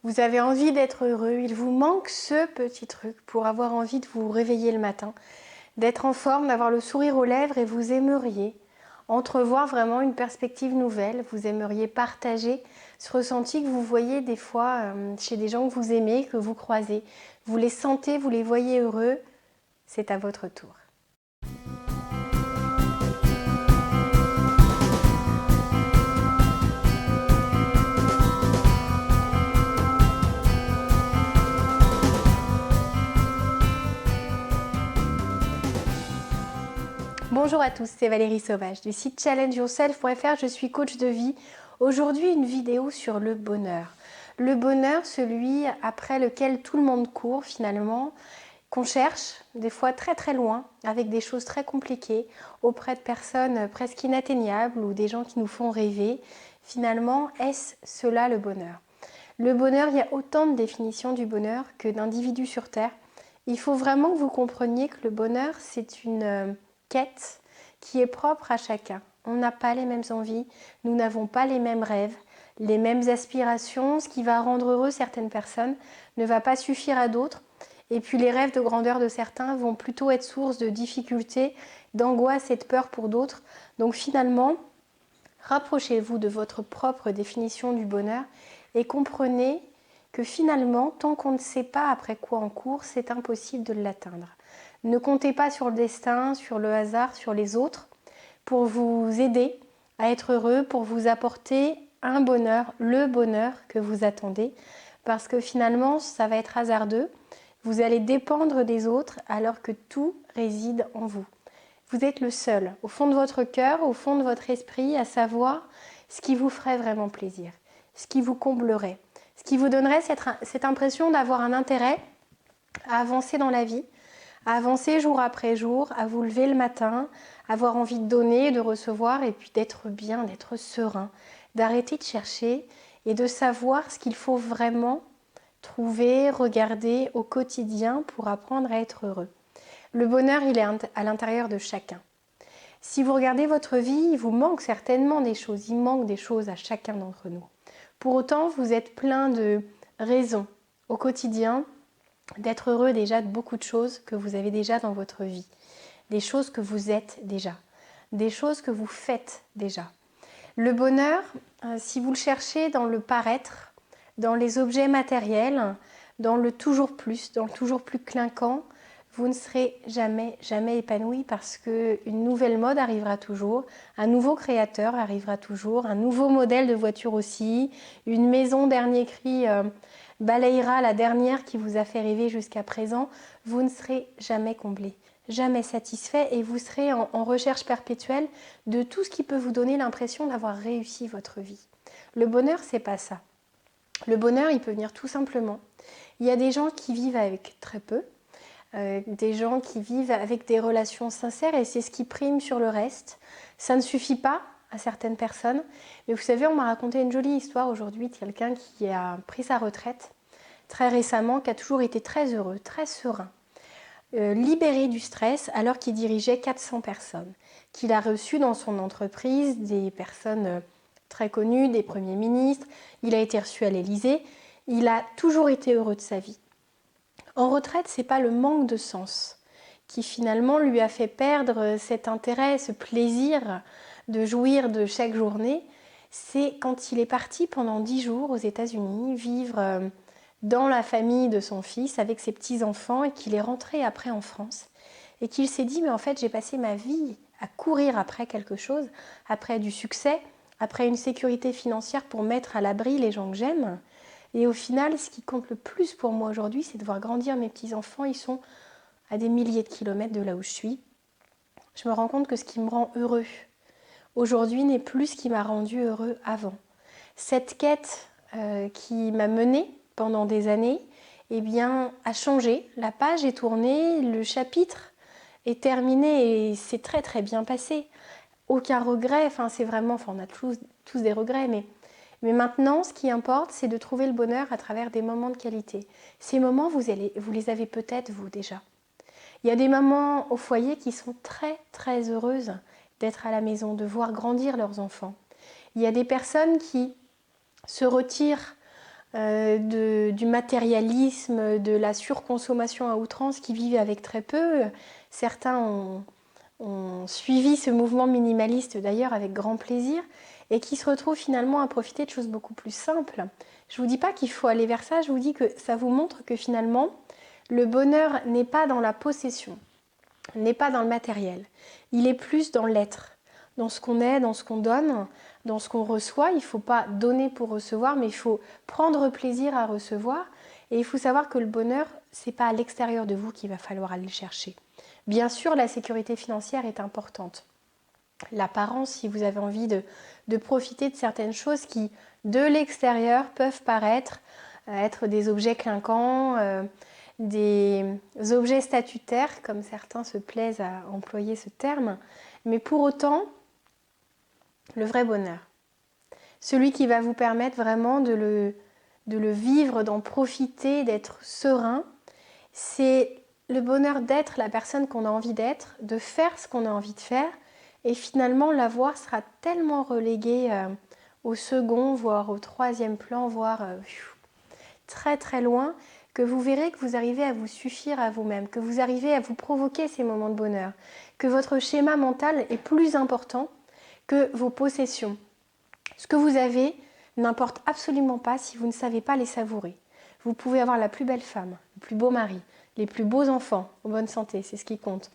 Vous avez envie d'être heureux, il vous manque ce petit truc pour avoir envie de vous réveiller le matin, d'être en forme, d'avoir le sourire aux lèvres et vous aimeriez entrevoir vraiment une perspective nouvelle, vous aimeriez partager ce ressenti que vous voyez des fois chez des gens que vous aimez, que vous croisez. Vous les sentez, vous les voyez heureux, c'est à votre tour. Bonjour à tous, c'est Valérie Sauvage du site challengeyourself.fr, je suis coach de vie. Aujourd'hui, une vidéo sur le bonheur. Le bonheur, celui après lequel tout le monde court finalement, qu'on cherche des fois très très loin, avec des choses très compliquées, auprès de personnes presque inatteignables ou des gens qui nous font rêver. Finalement, est-ce cela le bonheur? Le bonheur, il y a autant de définitions du bonheur que d'individus sur Terre. Il faut vraiment que vous compreniez que le bonheur, c'est une quête qui est propre à chacun. On n'a pas les mêmes envies, nous n'avons pas les mêmes rêves, les mêmes aspirations. Ce qui va rendre heureux certaines personnes ne va pas suffire à d'autres. Et puis les rêves de grandeur de certains vont plutôt être source de difficultés, d'angoisse et de peur pour d'autres. Donc finalement, rapprochez-vous de votre propre définition du bonheur et comprenez que finalement, tant qu'on ne sait pas après quoi on court, c'est impossible de l'atteindre. Ne comptez pas sur le destin, sur le hasard, sur les autres pour vous aider à être heureux, pour vous apporter un bonheur, le bonheur que vous attendez, parce que finalement, ça va être hasardeux. Vous allez dépendre des autres alors que tout réside en vous. Vous êtes le seul, au fond de votre cœur, au fond de votre esprit, à savoir ce qui vous ferait vraiment plaisir, ce qui vous comblerait, ce qui vous donnerait cette impression d'avoir un intérêt à avancer dans la vie, à avancer jour après jour, à vous lever le matin, avoir envie de donner, de recevoir et puis d'être bien, d'être serein, d'arrêter de chercher et de savoir ce qu'il faut vraiment trouver, regarder au quotidien pour apprendre à être heureux. Le bonheur, il est à l'intérieur de chacun. Si vous regardez votre vie, il vous manque certainement des choses. Il manque des choses à chacun d'entre nous. Pour autant, vous êtes plein de raisons au quotidien d'être heureux déjà de beaucoup de choses que vous avez déjà dans votre vie. Des choses que vous êtes déjà. Des choses que vous faites déjà. Le bonheur, si vous le cherchez dans le paraître, dans les objets matériels, dans le toujours plus clinquant, vous ne serez jamais épanoui parce qu'une nouvelle mode arrivera toujours, un nouveau créateur arrivera toujours, un nouveau modèle de voiture aussi, une maison dernier cri balayera la dernière qui vous a fait rêver jusqu'à présent. Vous ne serez jamais comblé, jamais satisfait et vous serez en recherche perpétuelle de tout ce qui peut vous donner l'impression d'avoir réussi votre vie. Le bonheur, c'est pas ça. Le bonheur, il peut venir tout simplement. Il y a des gens qui vivent avec très peu, des gens qui vivent avec des relations sincères et c'est ce qui prime sur le reste. Ça ne suffit pas à certaines personnes, mais vous savez, on m'a raconté une jolie histoire aujourd'hui de quelqu'un qui a pris sa retraite très récemment, qui a toujours été très heureux, très serein, libéré du stress alors qu'il dirigeait 400 personnes, qu'il a reçu dans son entreprise des personnes très connues, des premiers ministres, il a été reçu à l'Élysée, il a toujours été heureux de sa vie. En retraite, c'est pas le manque de sens qui finalement lui a fait perdre cet intérêt, ce plaisir de jouir de chaque journée. C'est quand il est parti pendant 10 jours aux États-Unis vivre dans la famille de son fils avec ses petits-enfants et qu'il est rentré après en France et qu'il s'est dit mais en fait j'ai passé ma vie à courir après quelque chose, après du succès, après une sécurité financière pour mettre à l'abri les gens que j'aime. Et au final, ce qui compte le plus pour moi aujourd'hui, c'est de voir grandir mes petits-enfants. Ils sont à des milliers de kilomètres de là où je suis. Je me rends compte que ce qui me rend heureux aujourd'hui n'est plus ce qui m'a rendu heureux avant. Cette quête qui m'a menée pendant des années, eh bien, a changé. La page est tournée, le chapitre est terminé et c'est très très bien passé. Aucun regret, c'est vraiment, on a tous des regrets, mais maintenant, ce qui importe, c'est de trouver le bonheur à travers des moments de qualité. Ces moments, vous les avez peut-être vous déjà. Il y a des mamans au foyer qui sont très très heureuses d'être à la maison, de voir grandir leurs enfants. Il y a des personnes qui se retirent du matérialisme, de la surconsommation à outrance, qui vivent avec très peu. Certains ont suivi ce mouvement minimaliste d'ailleurs avec grand plaisir et qui se retrouvent finalement à profiter de choses beaucoup plus simples. Je ne vous dis pas qu'il faut aller vers ça, je vous dis que ça vous montre que finalement, le bonheur n'est pas dans la possession, n'est pas dans le matériel. Il est plus dans l'être, dans ce qu'on est, dans ce qu'on donne, dans ce qu'on reçoit. Il ne faut pas donner pour recevoir, mais il faut prendre plaisir à recevoir. Et il faut savoir que le bonheur, ce n'est pas à l'extérieur de vous qu'il va falloir aller le chercher. Bien sûr, la sécurité financière est importante. L'apparence, si vous avez envie de profiter de certaines choses qui, de l'extérieur, peuvent paraître être des objets clinquants, des objets statutaires, comme certains se plaisent à employer ce terme, mais pour autant, le vrai bonheur, celui qui va vous permettre vraiment de le vivre, d'en profiter, d'être serein, c'est le bonheur d'être la personne qu'on a envie d'être, de faire ce qu'on a envie de faire, et finalement l'avoir sera tellement relégué au second, voire au troisième plan, voire très très loin, que vous verrez que vous arrivez à vous suffire à vous-même, que vous arrivez à vous provoquer ces moments de bonheur, que votre schéma mental est plus important que vos possessions. Ce que vous avez n'importe absolument pas si vous ne savez pas les savourer. Vous pouvez avoir la plus belle femme, le plus beau mari, les plus beaux enfants, en bonne santé, c'est ce qui compte.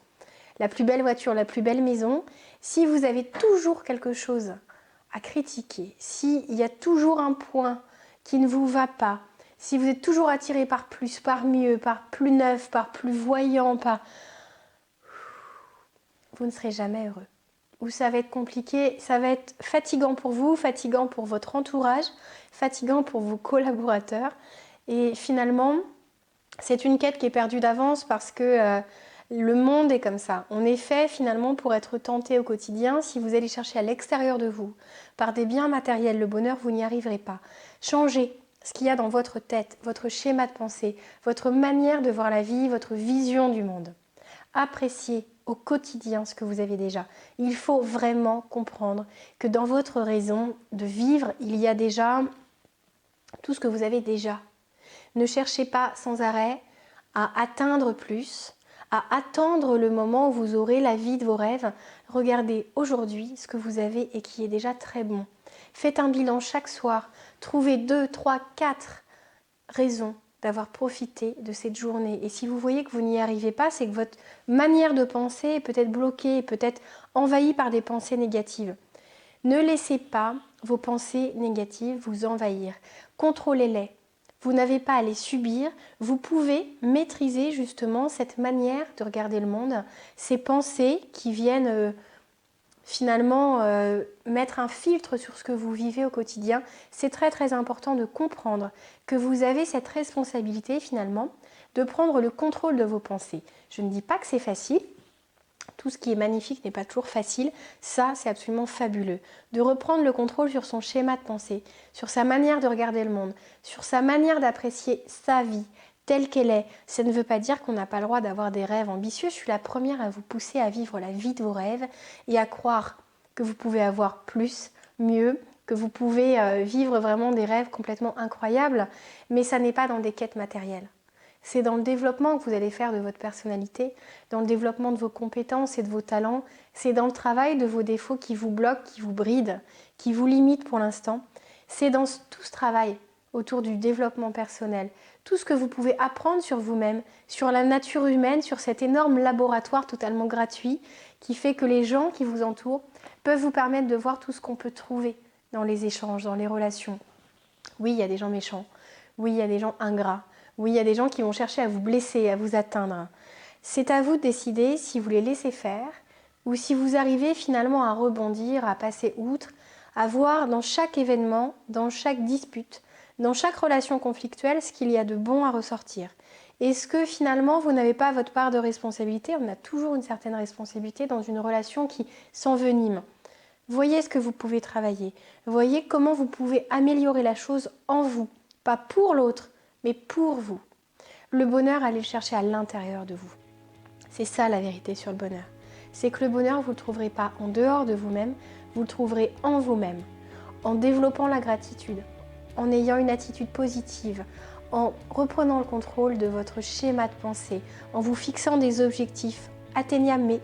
La plus belle voiture, la plus belle maison. Si vous avez toujours quelque chose à critiquer, s'il y a toujours un point qui ne vous va pas, si vous êtes toujours attiré par plus, par mieux, par plus neuf, par plus voyant, vous ne serez jamais heureux. Ou ça va être compliqué, ça va être fatigant pour vous, fatigant pour votre entourage, fatigant pour vos collaborateurs. Et finalement, c'est une quête qui est perdue d'avance parce que le monde est comme ça. On est fait finalement pour être tenté au quotidien. Si vous allez chercher à l'extérieur de vous, par des biens matériels, le bonheur, vous n'y arriverez pas. Changez ce qu'il y a dans votre tête, votre schéma de pensée, votre manière de voir la vie, votre vision du monde. Appréciez au quotidien ce que vous avez déjà. Il faut vraiment comprendre que dans votre raison de vivre, il y a déjà tout ce que vous avez déjà. Ne cherchez pas sans arrêt à atteindre plus, à attendre le moment où vous aurez la vie de vos rêves. Regardez aujourd'hui ce que vous avez et qui est déjà très bon. Faites un bilan chaque soir. Trouvez 2, 3, 4 raisons d'avoir profité de cette journée. Et si vous voyez que vous n'y arrivez pas, c'est que votre manière de penser est peut-être bloquée, peut-être envahie par des pensées négatives. Ne laissez pas vos pensées négatives vous envahir. Contrôlez-les. Vous n'avez pas à les subir. Vous pouvez maîtriser justement cette manière de regarder le monde, ces pensées qui viennent finalement mettre un filtre sur ce que vous vivez au quotidien. C'est très très important de comprendre que vous avez cette responsabilité finalement de prendre le contrôle de vos pensées. Je ne dis pas que c'est facile. Tout ce qui est magnifique n'est pas toujours facile. Ça, c'est absolument fabuleux. De reprendre le contrôle sur son schéma de pensée, sur sa manière de regarder le monde, sur sa manière d'apprécier sa vie telle qu'elle est. Ça ne veut pas dire qu'on n'a pas le droit d'avoir des rêves ambitieux. Je suis la première à vous pousser à vivre la vie de vos rêves et à croire que vous pouvez avoir plus, mieux, que vous pouvez vivre vraiment des rêves complètement incroyables. Mais ça n'est pas dans des quêtes matérielles. C'est dans le développement que vous allez faire de votre personnalité, dans le développement de vos compétences et de vos talents. C'est dans le travail de vos défauts qui vous bloquent, qui vous brident, qui vous limitent pour l'instant. C'est dans tout ce travail autour du développement personnel. Tout ce que vous pouvez apprendre sur vous-même, sur la nature humaine, sur cet énorme laboratoire totalement gratuit qui fait que les gens qui vous entourent peuvent vous permettre de voir tout ce qu'on peut trouver dans les échanges, dans les relations. Oui, il y a des gens méchants. Oui, il y a des gens ingrats. Oui, il y a des gens qui vont chercher à vous blesser, à vous atteindre. C'est à vous de décider si vous les laissez faire ou si vous arrivez finalement à rebondir, à passer outre, à voir dans chaque événement, dans chaque dispute, dans chaque relation conflictuelle ce qu'il y a de bon à ressortir. Est-ce que finalement vous n'avez pas votre part de responsabilité? On a toujours une certaine responsabilité dans une relation qui s'envenime. Voyez ce que vous pouvez travailler. Voyez comment vous pouvez améliorer la chose en vous, pas pour l'autre, mais pour vous. Le bonheur, allez le chercher à l'intérieur de vous. C'est ça la vérité sur le bonheur. C'est que le bonheur, vous ne le trouverez pas en dehors de vous-même, vous le trouverez en vous-même, en développant la gratitude, en ayant une attitude positive, en reprenant le contrôle de votre schéma de pensée, en vous fixant des objectifs atteignables mais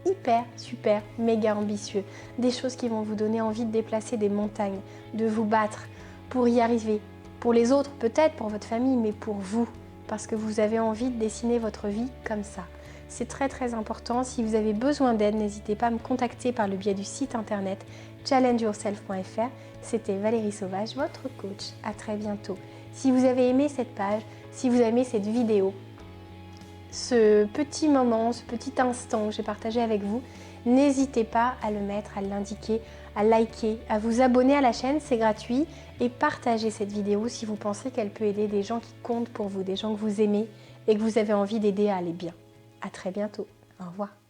hyper, super, méga ambitieux. Des choses qui vont vous donner envie de déplacer des montagnes, de vous battre pour y arriver. Pour les autres peut-être, pour votre famille, mais pour vous. Parce que vous avez envie de dessiner votre vie comme ça. C'est très très important. Si vous avez besoin d'aide, n'hésitez pas à me contacter par le biais du site internet challengeyourself.fr. C'était Valérie Sauvage, votre coach. À très bientôt. Si vous avez aimé cette page, si vous avez aimé cette vidéo, ce petit moment, ce petit instant que j'ai partagé avec vous, n'hésitez pas à le mettre, à l'indiquer, à liker, à vous abonner à la chaîne, c'est gratuit, et partagez cette vidéo si vous pensez qu'elle peut aider des gens qui comptent pour vous, des gens que vous aimez et que vous avez envie d'aider à aller bien. À très bientôt. Au revoir.